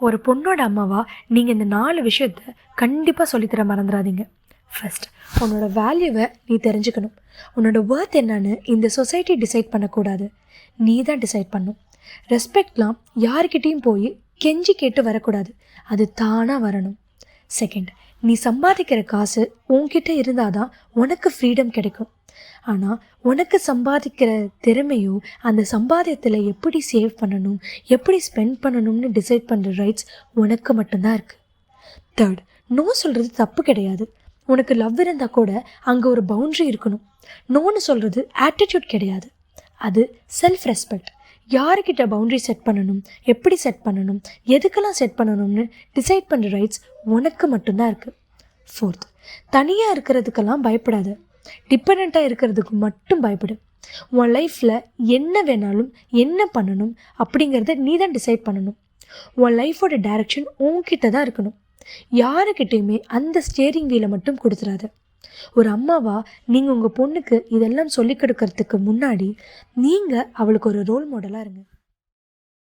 ஒரு பொண்ணோட அம்மாவா நீங்கள் இந்த 4 விஷயத்த கண்டிப்பாக சொல்லித்தர மறந்துடாதீங்க. ஃபர்ஸ்ட், உன்னோட வேல்யூவை நீ தெரிஞ்சுக்கணும். உன்னோட ஒர்த் என்னன்னு இந்த சொசைட்டி டிசைட் பண்ணக்கூடாது, நீ தான் டிசைட் பண்ணும். ரெஸ்பெக்ட்லாம் யாருக்கிட்டேயும் போய் கெஞ்சி கேட்டு வரக்கூடாது, அது தானாக வரணும். செகண்ட், நீ சம்பாதிக்கிற காசு உன்கிட்ட இருந்தால் தான் உனக்கு ஃப்ரீடம் கிடைக்கும். ஆனால் உனக்கு சம்பாதிக்கிற திறமையோ அந்த சம்பாத்தியத்தில் எப்படி சேவ் பண்ணணும், எப்படி ஸ்பெண்ட் பண்ணணும்னு டிசைட் பண்ணுற ரைட்ஸ் உனக்கு மட்டும்தான் இருக்குது. தேர்ட், நோ சொல்கிறது தப்பு கிடையாது. உனக்கு லவ் இருந்தால் கூட அங்கே ஒரு பவுண்ட்ரி இருக்கணும். நோன்னு சொல்கிறது ஆட்டிடியூட் கிடையாது, அது செல்ஃப் ரெஸ்பெக்ட். யாருக்கிட்ட பவுண்ட்ரி செட் பண்ணணும், எப்படி செட் பண்ணணும், எதுக்கெல்லாம் செட் பண்ணணும்னு டிசைட் பண்ணுற ரைட்ஸ் உனக்கு மட்டும்தான் இருக்குது. ஃபோர்த், தனியாக இருக்கிறதுக்கெல்லாம் பயப்படாத, டிபெண்ட்டாக இருக்கிறதுக்கு மட்டும் பயப்படு. உன் லைஃப்பில் என்ன வேணாலும் என்ன பண்ணணும் அப்படிங்கிறத நீ தான் டிசைட் பண்ணணும். உன் லைஃபோட டைரக்ஷன் உன்கிட்ட தான் இருக்கணும். யாருக்கிட்டேயுமே அந்த ஸ்டியரிங் வீலை மட்டும் கொடுத்துடாத. ஒரு அம்மாவா நீங்கள் உங்கள் பொண்ணுக்கு இதெல்லாம் சொல்லிக் கொடுக்கறதுக்கு முன்னாடி நீங்கள் அவளுக்கு ஒரு ரோல் மாடலாக இருங்க.